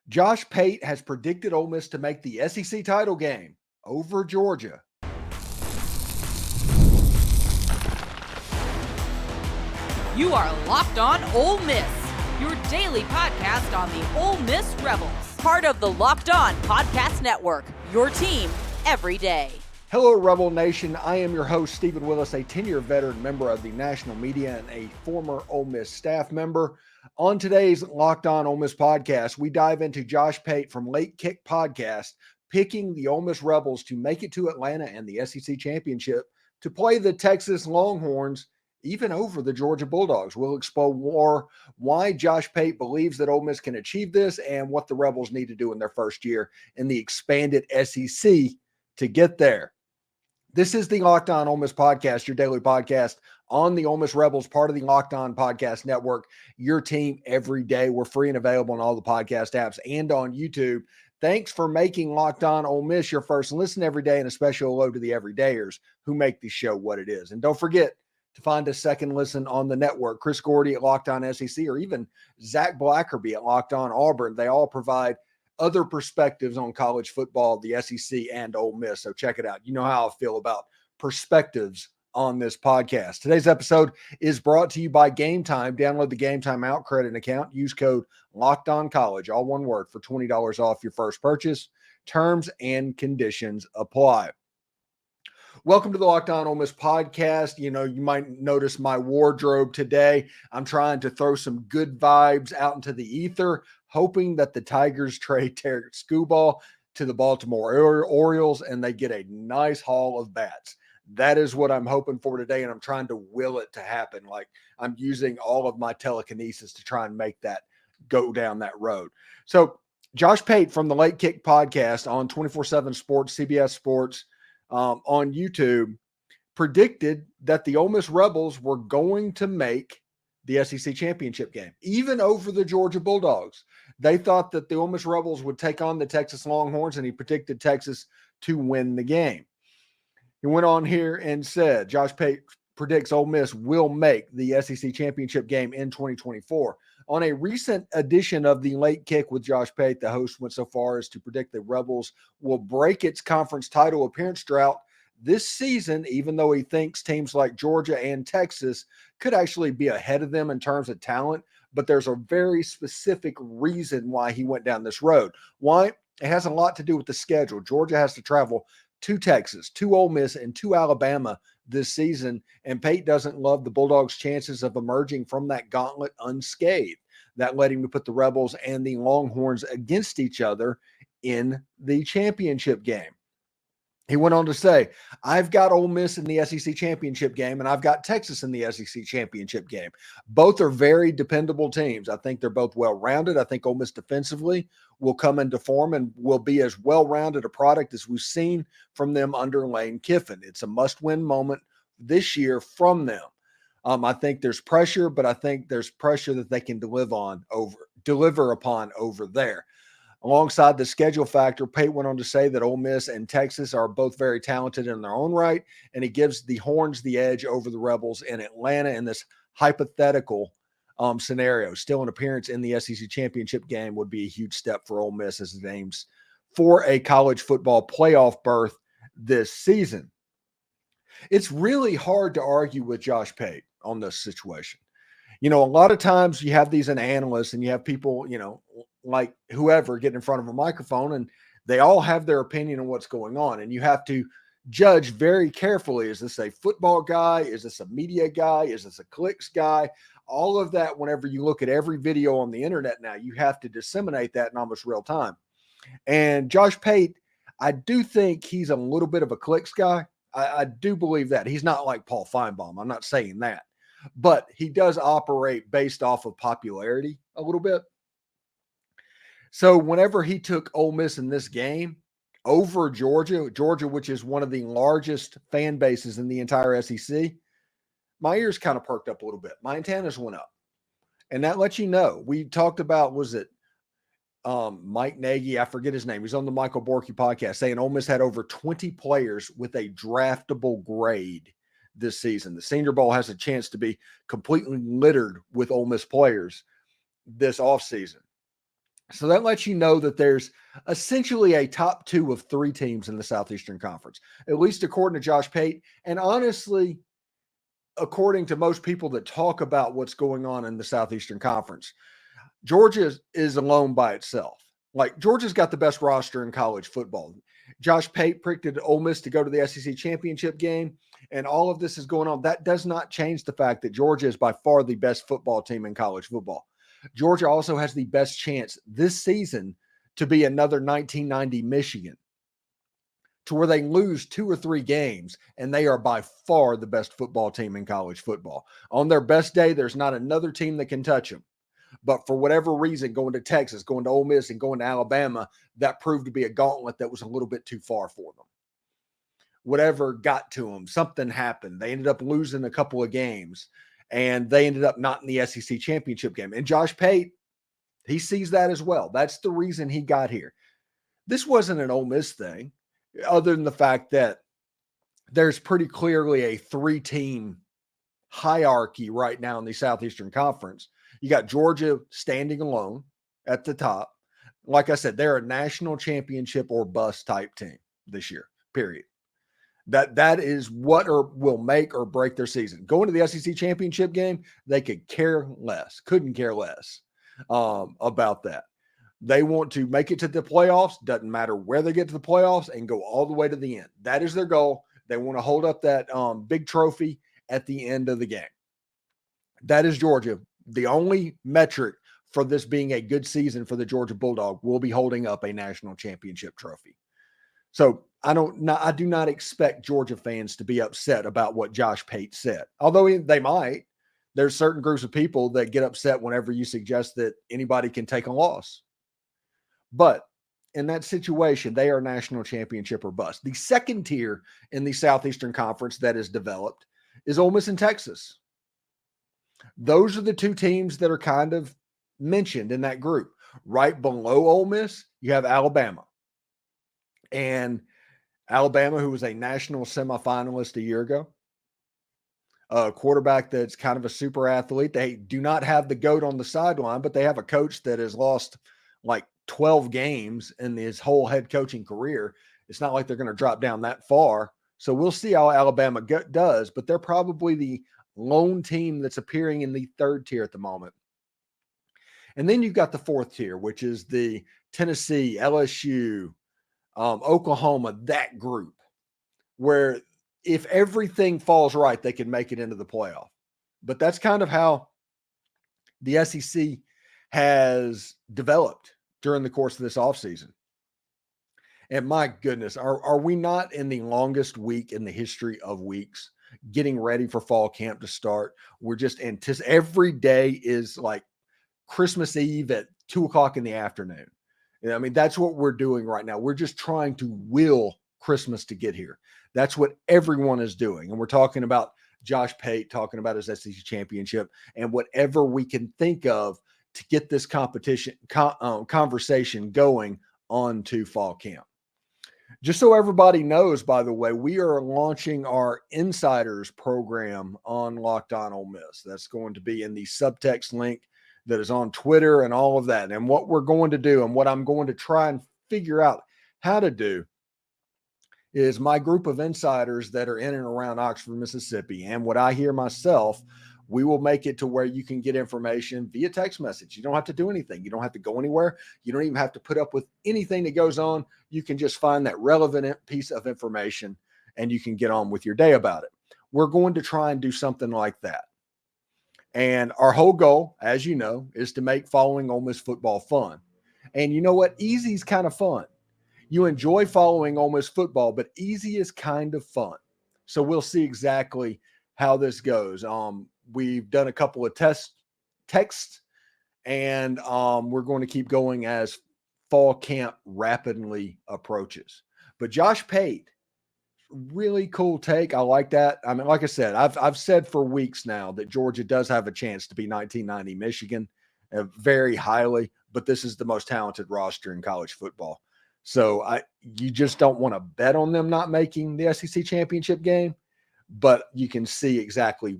Josh Pate has predicted Ole Miss to make the SEC title game over Georgia. You are Locked On Ole Miss, your daily podcast on the Ole Miss Rebels. Part of the Locked On Podcast Network, your team every day. Hello, Rebel Nation. I am your host, Steven Willis, a 10-year veteran member of the national media and a former Ole Miss staff member. On today's Locked On Ole Miss podcast, we dive into Josh Pate from Late Kick Podcast, picking the Ole Miss Rebels to make it to Atlanta and the SEC Championship to play the Texas Longhorns, even over the Georgia Bulldogs. We'll explore more why Josh Pate believes that Ole Miss can achieve this and what the Rebels need to do in their first year in the expanded SEC to get there. This is the Locked On Ole Miss podcast, your daily podcast on the Ole Miss Rebels, part of the Locked On Podcast Network, your team every day. We're free and available on all the podcast apps and on YouTube. Thanks for making Locked On Ole Miss your first listen every day, and a special hello to the everydayers who make the show what it is. And don't forget to find a second listen on the network. Chris Gordy at Locked On SEC, or even Zach Blackerby at Locked On Auburn. They all provide other perspectives on college football, the SEC, and Ole Miss. So check it out. You know how I feel about perspectives on this podcast. Today's episode is brought to you by Game Time. Download the Game Time Out credit account. Use code LOCKEDONCollege, all one word, for $20 off your first purchase. Terms and conditions apply. Welcome to the Locked On Ole Miss podcast. You know, you might notice my wardrobe today. I'm trying to throw some good vibes out into the ether, hoping that the Tigers trade Tarek Skubal to the Baltimore Orioles and they get a nice haul of bats. That is what I'm hoping for today, and I'm trying to will it to happen. Like, I'm using all of my telekinesis to try and make that go down that road. So Josh Pate from the Late Kick Podcast on 24/7 Sports, CBS Sports, on YouTube, predicted that the Ole Miss Rebels were going to make the SEC championship game, even over the Georgia Bulldogs. They thought that the Ole Miss Rebels would take on the Texas Longhorns, and he predicted Texas to win the game. He went on here and said, Josh Pate predicts Ole Miss will make the SEC championship game in 2024. On a recent edition of the Late Kick with Josh Pate, the host went so far as to predict the Rebels will break its conference title appearance drought this season, even though he thinks teams like Georgia and Texas could actually be ahead of them in terms of talent. But there's a very specific reason why he went down this road. Why? It has a lot to do with the schedule. Georgia has to travel to Texas, to Ole Miss, and to Alabama this season, and Pate doesn't love the Bulldogs' chances of emerging from that gauntlet unscathed. That led him to put the Rebels and the Longhorns against each other in the championship game. He went on to say, I've got Ole Miss in the SEC championship game, and I've got Texas in the SEC championship game. Both are very dependable teams. I think they're both well-rounded. I think Ole Miss defensively will come into form and will be as well-rounded a product as we've seen from them under Lane Kiffin. It's a must-win moment this year from them. I think there's pressure, but I think there's pressure that they can deliver upon over there. Alongside the schedule factor, Pate went on to say that Ole Miss and Texas are both very talented in their own right, and he gives the Horns the edge over the Rebels in Atlanta in this hypothetical scenario. Still, an appearance in the SEC championship game would be a huge step for Ole Miss as it aims for a college football playoff berth this season. It's really hard to argue with Josh Pate on this situation. You know, a lot of times you have these analysts and you have people, you know, like whoever get in front of a microphone and they all have their opinion on what's going on. And you have to judge very carefully. Is this a football guy? Is this a media guy? Is this a clicks guy? All of that, whenever you look at every video on the internet now, you have to disseminate that in almost real time. And Josh Pate, I do think he's a little bit of a clicks guy. I do believe that. He's not like Paul Feinbaum. I'm not saying that. But he does operate based off of popularity a little bit. So whenever he took Ole Miss in this game over Georgia, which is one of the largest fan bases in the entire SEC, my ears kind of perked up a little bit. My antennas went up. And that lets you know. We talked about, was it Mike Nagy? I forget his name. He's on the Michael Borky podcast saying Ole Miss had over 20 players with a draftable grade this season. The Senior Bowl has a chance to be completely littered with Ole Miss players this offseason. So that lets you know that there's essentially a top 2 of 3 teams in the Southeastern Conference, at least according to Josh Pate. And honestly, according to most people that talk about what's going on in the Southeastern Conference, Georgia is alone by itself. Like, Georgia's got the best roster in college football. Josh Pate predicted Ole Miss to go to the SEC championship game, and all of this is going on. That does not change the fact that Georgia is by far the best football team in college football. Georgia also has the best chance this season to be another 1990 Michigan, to where they lose 2 or 3 games, and they are by far the best football team in college football. On their best day, there's not another team that can touch them. But for whatever reason, going to Texas, going to Ole Miss, and going to Alabama, that proved to be a gauntlet that was a little bit too far for them. Whatever got to them, something happened. They ended up losing a couple of games, and they ended up not in the SEC championship game. And Josh Pate, he sees that as well. That's the reason he got here. This wasn't an Ole Miss thing, other than the fact that there's pretty clearly a 3-team hierarchy right now in the Southeastern Conference. You got Georgia standing alone at the top. Like I said, they're a national championship or bust type team this year, period. That is what will make or break their season. Going to the SEC championship game, they couldn't care less about that. They want to make it to the playoffs. Doesn't matter where they get to the playoffs, and go all the way to the end. That is their goal. They want to hold up that big trophy at the end of the game. That is Georgia. The only metric for this being a good season for the Georgia Bulldog will be holding up a national championship trophy. So I do not expect Georgia fans to be upset about what Josh Pate said, although they might. There's certain groups of people that get upset whenever you suggest that anybody can take a loss. But in that situation, they are national championship or bust. The second tier in the Southeastern Conference that is developed is Ole Miss and Texas. Those are the 2 teams that are kind of mentioned in that group. Right below Ole Miss, you have Alabama. And Alabama, who was a national semifinalist a year ago, a quarterback that's kind of a super athlete. They do not have the GOAT on the sideline, but they have a coach that has lost like 12 games in his whole head coaching career. It's not like they're going to drop down that far. So we'll see how Alabama does, but they're probably the lone team that's appearing in the 3rd tier at the moment. And then you've got the 4th tier, which is the Tennessee, LSU, Oklahoma, that group, where if everything falls right, they can make it into the playoff. But that's kind of how the SEC has developed during the course of this offseason. And my goodness, are we not in the longest week in the history of weeks, getting ready for fall camp to start? We're just every day is like Christmas Eve at 2:00 in the afternoon. I mean, that's what we're doing right now. We're just trying to will Christmas to get here. That's what everyone is doing. And we're talking about Josh Pate talking about his SEC championship and whatever we can think of to get this conversation going on to fall camp. Just so everybody knows, by the way, we are launching our Insiders program on Locked On Ole Miss. That's going to be in the subtext link that is on Twitter and all of that. And what we're going to do and what I'm going to try and figure out how to do is my group of insiders that are in and around Oxford, Mississippi, and what I hear myself, we will make it to where you can get information via text message. You don't have to do anything. You don't have to go anywhere. You don't even have to put up with anything that goes on. You can just find that relevant piece of information and you can get on with your day about it. We're going to try and do something like that. And our whole goal, as you know, is to make following Ole Miss football fun. And you know what? Easy is kind of fun. You enjoy following Ole Miss football, but easy is kind of fun. So we'll see exactly how this goes. We've done a couple of texts, and we're going to keep going as fall camp rapidly approaches. But Josh Pate, really cool take. I like that. I mean, like I said, I've said for weeks now that Georgia does have a chance to be 1990 Michigan very highly, but this is the most talented roster in college football. So you just don't want to bet on them not making the SEC championship game, but you can see exactly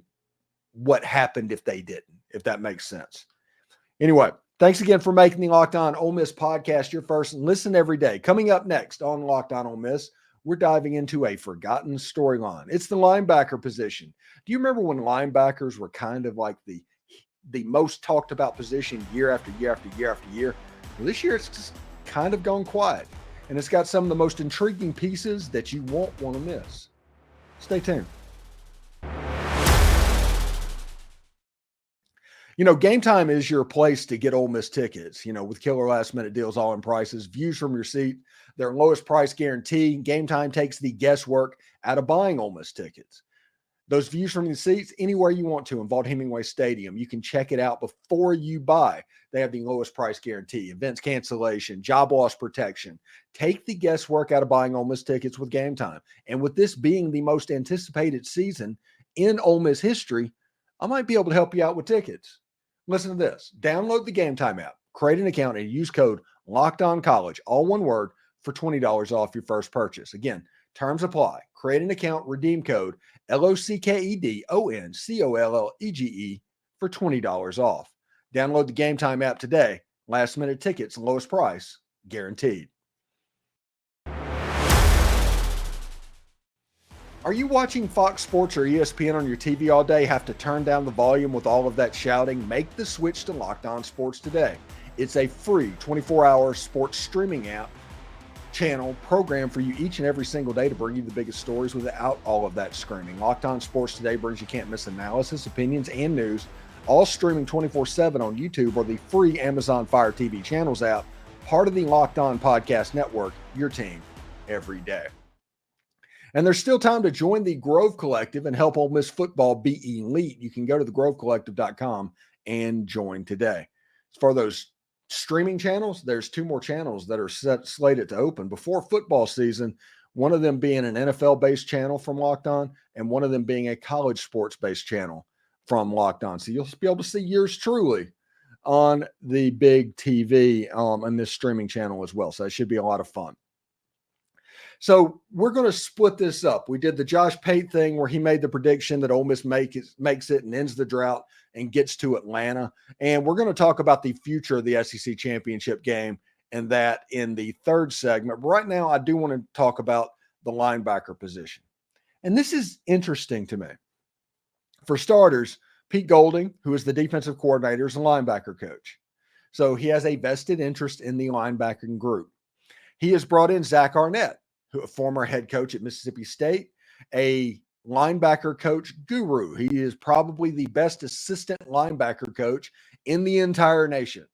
what happened if they didn't, if that makes sense. Anyway, Thanks again for making the Locked On Ole Miss podcast your first and listen every day. Coming up next on Locked On Ole Miss, we're diving into a forgotten storyline. It's the linebacker position. Do you remember when linebackers were kind of like the most talked about position year after year after year after year? Well, this year it's just kind of gone quiet, and it's got some of the most intriguing pieces that you won't want to miss. Stay tuned. Game Time is your place to get Ole Miss tickets, with killer last-minute deals, all-in prices, views from your seat, their lowest price guarantee. Game Time takes the guesswork out of buying Ole Miss tickets. Those views from the seats, anywhere you want to in Vaught-Hemingway Stadium, you can check it out before you buy. They have the lowest price guarantee, events cancellation, job loss protection. Take the guesswork out of buying Ole Miss tickets with Game Time. And with this being the most anticipated season in Ole Miss history, I might be able to help you out with tickets. Listen to this. Download the Game Time app, create an account, and use code LOCKEDONCollege, all one word, for $20 off your first purchase. Again, terms apply. Create an account, redeem code LOCKEDONCOLLEGE for $20 off. Download the Game Time app today. Last minute tickets, lowest price, guaranteed. Are you watching Fox Sports or ESPN on your TV all day? Have to turn down the volume with all of that shouting? Make the switch to Locked On Sports today. It's a free 24-hour sports streaming app channel program for you each and every single day to bring you the biggest stories without all of that screaming. Locked On Sports Today brings you can't miss analysis, opinions, and news, all streaming 24/7 on YouTube or the free Amazon Fire TV channels app, part of the Locked On Podcast Network, your team every day. And there's still time to join the Grove Collective and help Ole Miss football be elite. You can go to thegrovecollective.com and join today. As far as those streaming channels, there's 2 more channels that are slated to open before football season, one of them being an NFL-based channel from Locked On and one of them being a college sports-based channel from Locked On. So you'll be able to see yours truly on the big TV and this streaming channel as well. So it should be a lot of fun. So we're going to split this up. We did the Josh Pate thing where he made the prediction that Ole Miss makes it and ends the drought and gets to Atlanta. And we're going to talk about the future of the SEC championship game and that in the third segment. But right now, I do want to talk about the linebacker position. And this is interesting to me. For starters, Pete Golding, who is the defensive coordinator, is a linebacker coach. So he has a vested interest in the linebacking group. He has brought in Zach Arnett, a former head coach at Mississippi State, a linebacker coach guru. He is probably the best assistant linebacker coach in the entire nation.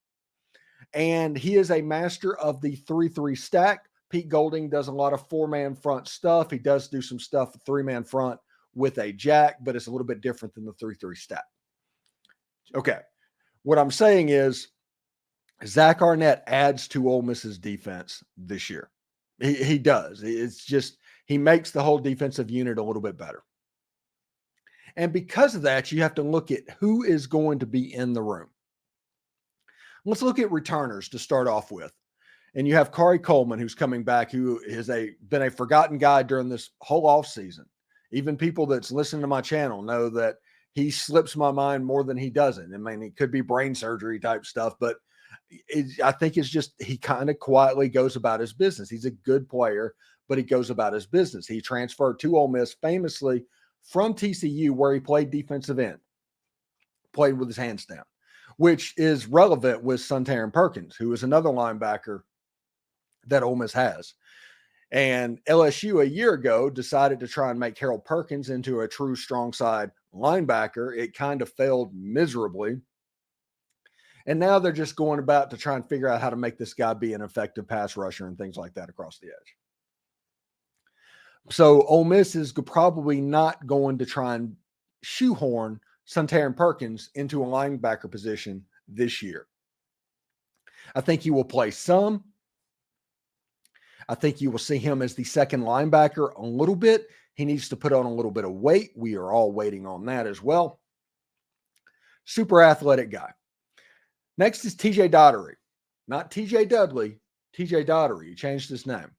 And he is a master of the 3-3 stack. Pete Golding does a lot of 4-man front stuff. He does do some stuff 3-man front with a jack, but it's a little bit different than the 3-3 stack. Okay. What I'm saying is Zach Arnett adds to Ole Miss's defense this year. He does. It's just he makes the whole defensive unit a little bit better. And because of that, you have to look at who is going to be in the room. Let's look at returners to start off with. And you have Khari Coleman, who's coming back, who has been a forgotten guy during this whole offseason. Even people that's listening to my channel know that he slips my mind more than he doesn't. I mean, it could be brain surgery type stuff, but I think it's just he kind of quietly goes about his business. He's a good player, but he goes about his business. He transferred to Ole Miss famously from TCU, where he played defensive end, played with his hands down, which is relevant with Suntarine Perkins, who is another linebacker that Ole Miss has. And LSU a year ago decided to try and make Harold Perkins into a true strong side linebacker. It kind of failed miserably. And now they're just going about to try and figure out how to make this guy be an effective pass rusher and things like that across the edge. So Ole Miss is probably not going to try and shoehorn Suntarine Perkins into a linebacker position this year. I think he will play some. I think you will see him as the second linebacker a little bit. He needs to put on a little bit of weight. We are all waiting on that as well. Super athletic guy. Next is TJ Dottery. Not TJ Dudley, TJ Dottery. He changed his name.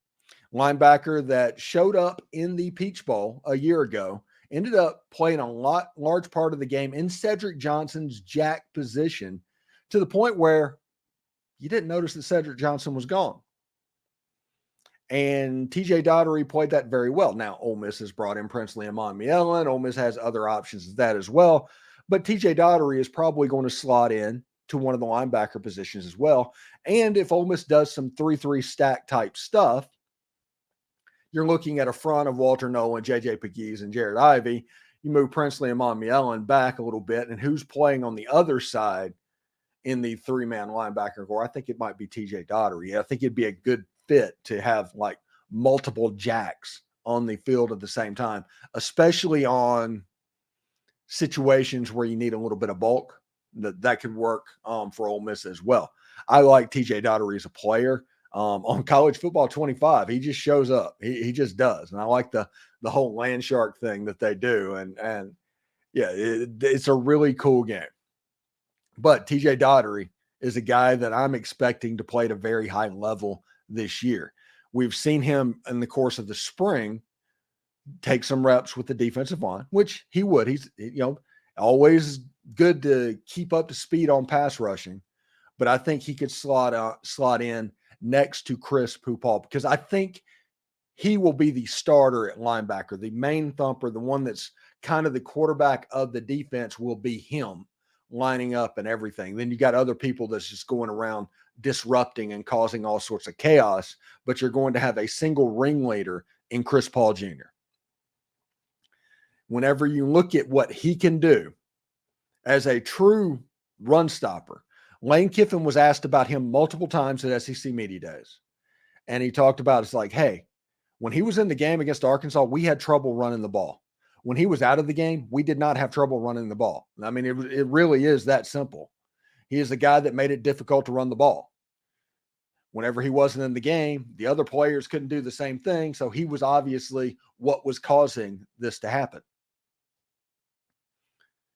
Linebacker that showed up in the Peach Bowl a year ago, ended up playing a large part of the game in Cedric Johnson's jack position to the point where you didn't notice that Cedric Johnson was gone. And TJ Dottery played that very well. Now, Ole Miss has brought in Princely and Monmielen. Ole Miss has other options as that as well. But TJ Dottery is probably going to slot in to one of the linebacker positions as well. And if Ole Miss does some 3-3 stack type stuff, you're looking at a front of Walter Nolan, JJ Pegues, and Jared Ivey. You move Princely and Monmielen back a little bit, and who's playing on the other side in the three-man linebacker core? I think it might be TJ Dottery. I think it'd be a good fit to have like multiple jacks on the field at the same time, especially on situations where you need a little bit of bulk. That could work for Ole Miss as well. I like TJ Dottery as a player. On College Football 25, he just shows up. He just does. And I like the whole land shark thing that they do. And yeah, it's a really cool game. But TJ Dottery is a guy that I'm expecting to play at a very high level this year. We've seen him in the course of the spring take some reps with the defensive line, which he would. He's, always good to keep up to speed on pass rushing. But I think he could slot in next to Chris Pupal, because I think he will be the starter at linebacker. The main thumper, the one that's kind of the quarterback of the defense, will be him lining up and everything. Then you got other people that's just going around disrupting and causing all sorts of chaos, but you're going to have a single ringleader in Chris Paul Jr. Whenever you look at what he can do as a true run stopper, Lane Kiffin was asked about him multiple times at SEC Media Days. And he talked about, it's like, hey, when he was in the game against Arkansas, we had trouble running the ball. When he was out of the game, we did not have trouble running the ball. I mean, it really is that simple. He is the guy that made it difficult to run the ball. Whenever he wasn't in the game, the other players couldn't do the same thing. So he was obviously what was causing this to happen.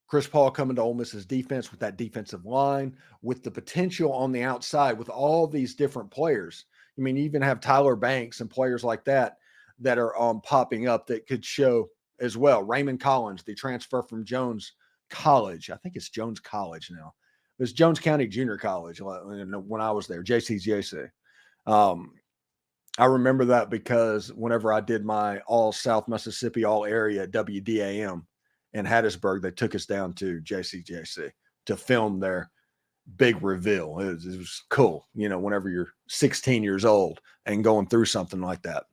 Chris Paul coming to Ole Miss's defense with that defensive line, with the potential on the outside, with all these different players. I mean, you even have Tyler Banks and players like that are popping up that could show as well. Raymond Collins, the transfer from Jones College. I think it's Jones College now. It was Jones County Junior College when I was there, JCJC. I remember that because whenever I did my all South Mississippi, all area WDAM in Hattiesburg, they took us down to JCJC to film their big reveal. It was cool, whenever you're 16 years old and going through something like that.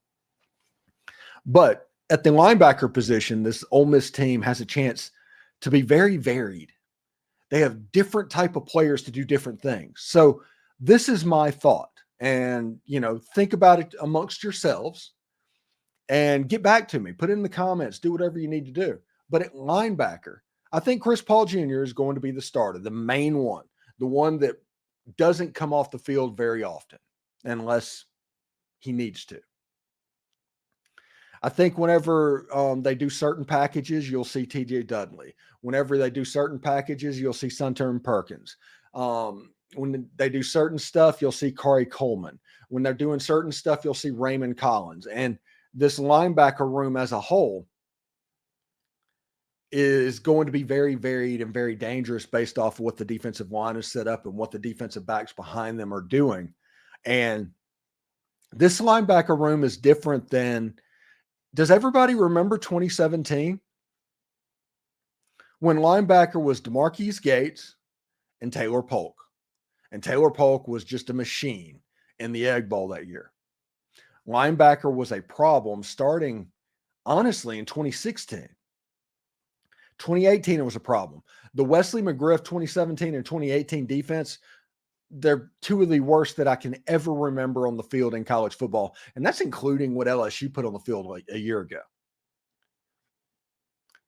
But at the linebacker position, this Ole Miss team has a chance to be very varied. They have different type of players to do different things. So this is my thought. And, think about it amongst yourselves and get back to me. Put it in the comments. Do whatever you need to do. But at linebacker, I think Chris Paul Jr. is going to be the starter, the main one, the one that doesn't come off the field very often unless he needs to. I think whenever they do certain packages, you'll see TJ Dudley. Whenever they do certain packages, you'll see Suntarine Perkins. When they do certain stuff, you'll see Khari Coleman. When they're doing certain stuff, you'll see Raymond Collins. And this linebacker room as a whole is going to be very varied and very dangerous based off of what the defensive line is set up and what the defensive backs behind them are doing. And this linebacker room is different than, does everybody remember 2017? When linebacker was DeMarquise Gates and Taylor Polk. And Taylor Polk was just a machine in the Egg Bowl that year. Linebacker was a problem starting, honestly, in 2016. 2018, it was a problem. The Wesley McGriff 2017 and 2018 defense, they're two of the worst that I can ever remember on the field in college football. And that's including what LSU put on the field like a year ago.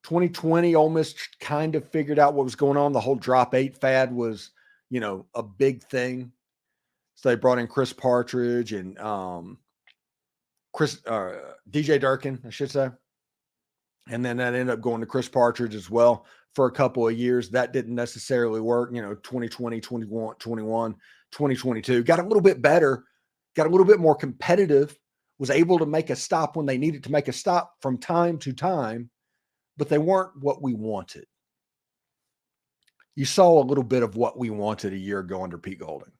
2020, Ole Miss kind of figured out what was going on. The whole drop 8 fad was, a big thing. So they brought in Chris Partridge and DJ Durkin, I should say. And then that ended up going to Chris Partridge as well for a couple of years. That didn't necessarily work. 2020, 21, 2022. Got a little bit better, got a little bit more competitive, was able to make a stop when they needed to make a stop from time to time, but they weren't what we wanted. You saw a little bit of what we wanted a year ago under Pete Golding.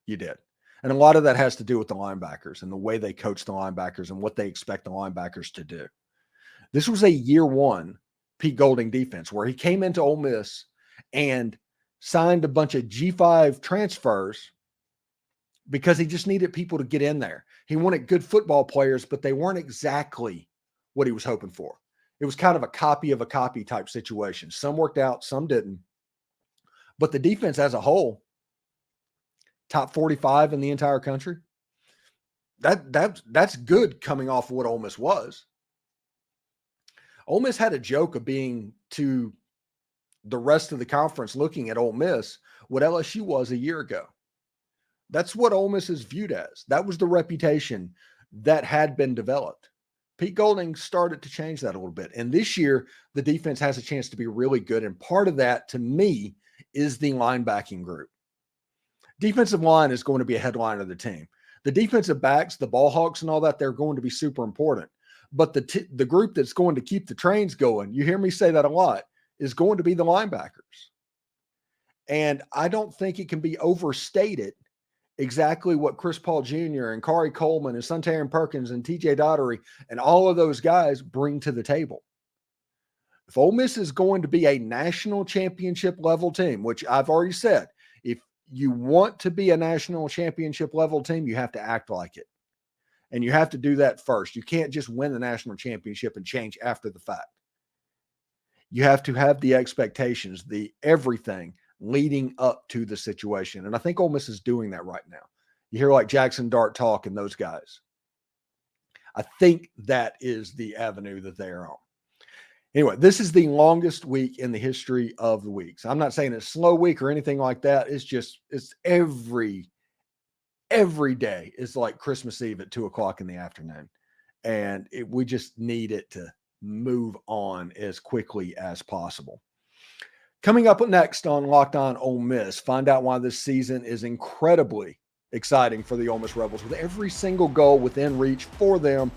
You did. And a lot of that has to do with the linebackers and the way they coach the linebackers and what they expect the linebackers to do. This was a year one Pete Golding defense where he came into Ole Miss and signed a bunch of G5 transfers because he just needed people to get in there. He wanted good football players, but they weren't exactly what he was hoping for. It was kind of a copy type situation. Some worked out, some didn't. But the defense as a whole, top 45 in the entire country, that's good coming off of what Ole Miss was. Ole Miss had a joke of being to the rest of the conference looking at Ole Miss what LSU was a year ago. That's what Ole Miss is viewed as. That was the reputation that had been developed. Pete Golding started to change that a little bit. And this year, the defense has a chance to be really good. And part of that, to me, is the linebacking group. Defensive line is going to be a headline of the team. The defensive backs, the ball hawks and all that, they're going to be super important. But the group that's going to keep the trains going, you hear me say that a lot, is going to be the linebackers. And I don't think it can be overstated exactly what Chris Paul Jr. and Khari Coleman and Suntarine Perkins and TJ Dottery and all of those guys bring to the table. If Ole Miss is going to be a national championship level team, which I've already said, if you want to be a national championship level team, you have to act like it. And you have to do that first. You can't just win the national championship and change after the fact. You have to have the expectations, the everything leading up to the situation. And I think Ole Miss is doing that right now. You hear like Jackson Dart talk and those guys. I think that is the avenue that they are on. Anyway, this is the longest week in the history of the weeks. I'm not saying it's a slow week or anything like that. It's every day is like Christmas Eve at 2:00 in the afternoon. And we just need it to move on as quickly as possible. Coming up next on Locked On Ole Miss, find out why this season is incredibly exciting for the Ole Miss Rebels, with every single goal within reach for them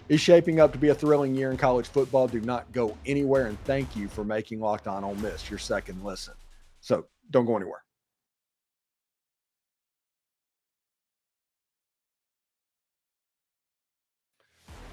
is shaping up to be a thrilling year in college football. Do not go anywhere, and thank you for making Locked On Ole Miss your second listen. So don't go anywhere.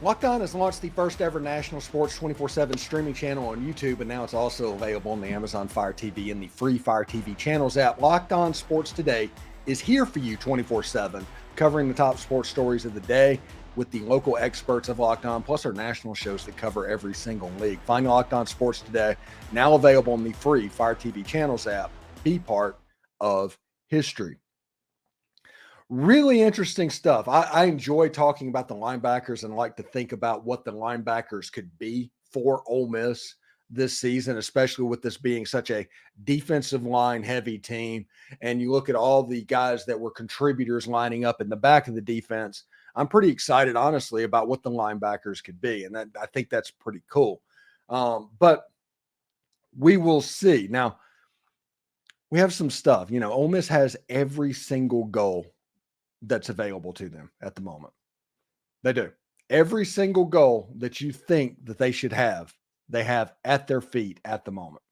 Locked On has launched the first ever national sports 24/7 streaming channel on YouTube, and now it's also available on the Amazon Fire TV and the free Fire TV channels app. Locked On Sports Today is here for you 24/7, covering the top sports stories of the day with the local experts of Locked On, plus our national shows that cover every single league. Find Locked On Sports Today, now available on the free Fire TV channels app. Be part of history. Really interesting stuff. I enjoy talking about the linebackers and like to think about what the linebackers could be for Ole Miss this season, especially with this being such a defensive line heavy team. And you look at all the guys that were contributors lining up in the back of the defense. I'm pretty excited, honestly, about what the linebackers could be. And I think that's pretty cool. But we will see. Now, we have some stuff. You know, Ole Miss has every single goal that's available to them at the moment. They do. Every single goal that you think that they should have, they have at their feet at the moment.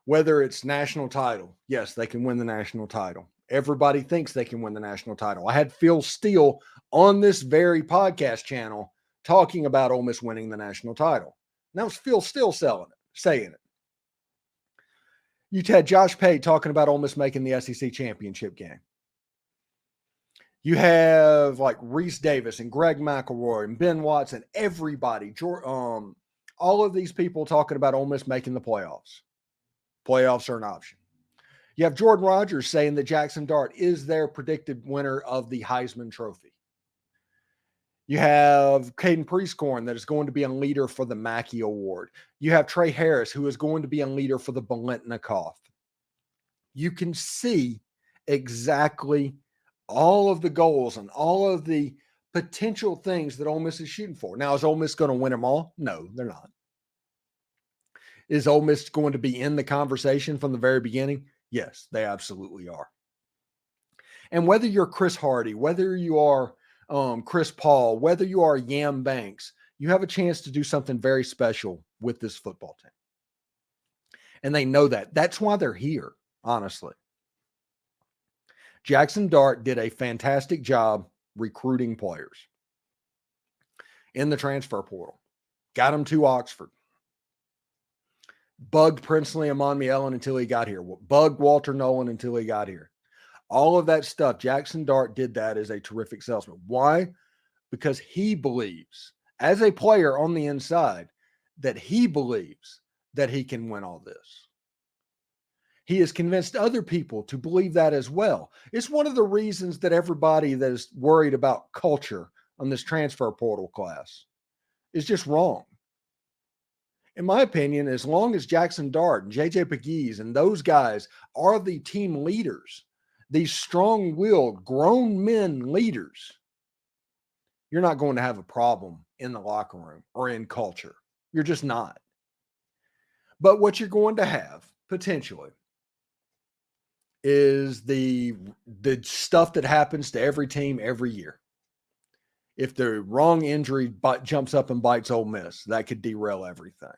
Whether it's national title, yes, they can win the national title. Everybody thinks they can win the national title. I had Phil Steele on this very podcast channel talking about Ole Miss winning the national title. And that was Phil Steele saying it. You had Josh Pate talking about Ole Miss making the SEC championship game. You have like Reese Davis and Greg McElroy and Ben Watson, everybody, all of these people talking about Ole Miss making the playoffs. Playoffs are an option. You have Jordan Rodgers saying that Jackson Dart is their predicted winner of the Heisman Trophy. You have Caden Prieskorn that is going to be a leader for the Mackey Award. You have Trey Harris, who is going to be a leader for the Biletnikoff. You can see exactly all of the goals and all of the potential things that Ole Miss is shooting for. Now, is Ole Miss going to win them all? No, they're not. Is Ole Miss going to be in the conversation from the very beginning? Yes, they absolutely are. And whether you're Chris Hardy, whether you are Chris Paul, whether you are Yam Banks, you have a chance to do something very special with this football team. And they know that. That's why they're here, honestly. Jackson Dart did a fantastic job recruiting players in the transfer portal. Got him to Oxford. Bugged Princely Amon Allen until he got here. Bugged Walter Nolan until he got here. All of that stuff, Jackson Dart did that as a terrific salesman. Why? Because he believes, as a player on the inside, that he believes that he can win all this. He has convinced other people to believe that as well. It's one of the reasons that everybody that is worried about culture on this transfer portal class is just wrong. In my opinion, as long as Jackson Dart and JJ Pegues and those guys are the team leaders, these strong-willed, grown men leaders, you're not going to have a problem in the locker room or in culture. You're just not. But what you're going to have, potentially, is the stuff that happens to every team every year. If the wrong injury jumps up and bites Ole Miss, that could derail everything.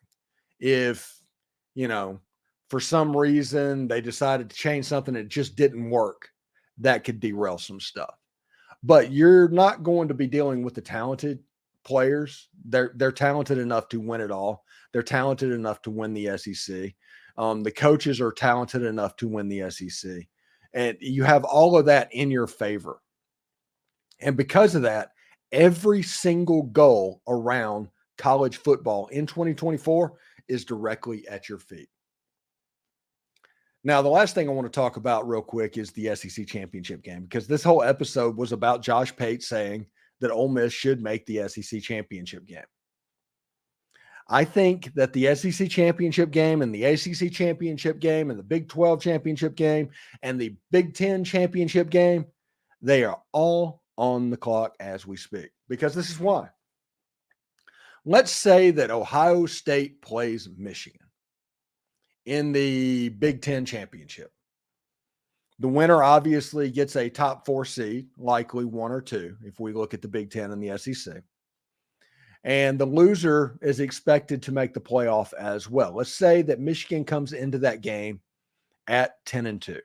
If, for some reason they decided to change something that just didn't work, that could derail some stuff. But you're not going to be dealing with the talented players. They're talented enough to win it all. They're talented enough to win the SEC. The coaches are talented enough to win the SEC. And you have all of that in your favor. And because of that, every single goal around college football in 2024 is directly at your feet. Now, the last thing I want to talk about real quick is the SEC championship game, because this whole episode was about Josh Pate saying that Ole Miss should make the SEC championship game. I think that the SEC championship game and the ACC championship game and the Big 12 championship game and the Big 10 championship game, they are all on the clock as we speak, because this is why. Let's say that Ohio State plays Michigan in the Big 10 championship. The winner obviously gets a top 4 seed, likely 1 or 2, if we look at the Big 10 and the SEC. And the loser is expected to make the playoff as well. Let's say that Michigan comes into that game at 10-2.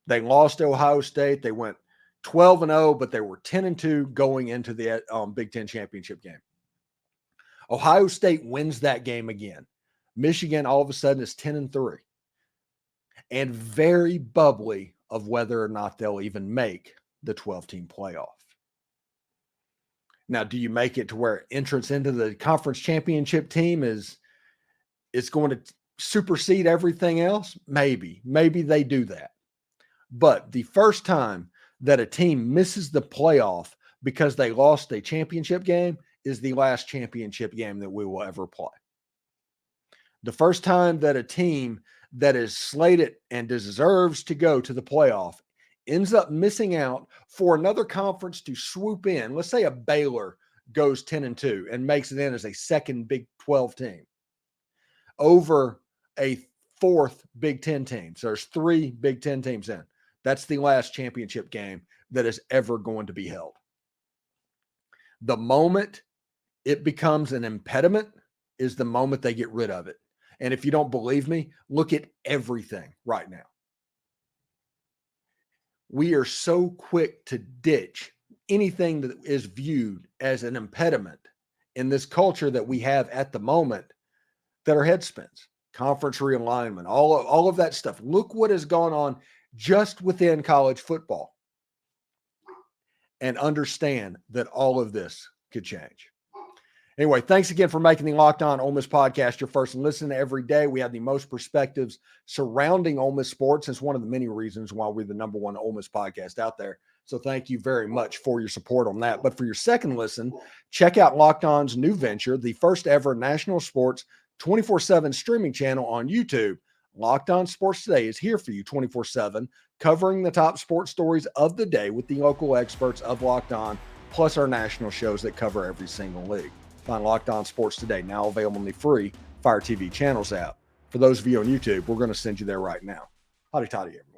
They lost to Ohio State. They went 12-0, but they were 10-2 going into the Big 10 championship game. Ohio State wins that game again. Michigan all of a sudden is 10-3 and very bubbly of whether or not they'll even make the 12-team playoff. Now, do you make it to where entrance into the conference championship team is going to supersede everything else? Maybe they do that. But the first time that a team misses the playoff because they lost a championship game is the last championship game that we will ever play. The first time that a team that is slated and deserves to go to the playoff ends up missing out for another conference to swoop in. Let's say a Baylor goes 10-2 and makes it in as a second Big 12 team over a fourth Big 10 team. So there's 3 Big 10 teams in. That's the last championship game that is ever going to be held. The moment it becomes an impediment is the moment they get rid of it. And if you don't believe me, look at everything right now. We are so quick to ditch anything that is viewed as an impediment in this culture that we have at the moment that our head spins. Conference realignment, all of that stuff. Look what has gone on just within college football. And understand that all of this could change. Anyway, thanks again for making the Locked On Ole Miss podcast your first listen every day. We have the most perspectives surrounding Ole Miss sports. It's one of the many reasons why we're the number one Ole Miss podcast out there. So thank you very much for your support on that. But for your second listen, check out Locked On's new venture, the first ever national sports 24/7 streaming channel on YouTube. Locked On Sports Today is here for you 24/7, covering the top sports stories of the day with the local experts of Locked On, plus our national shows that cover every single league. Find Locked On Sports Today, now available in the free Fire TV Channels app. For those of you on YouTube, we're going to send you there right now. Howdy toddy, everyone.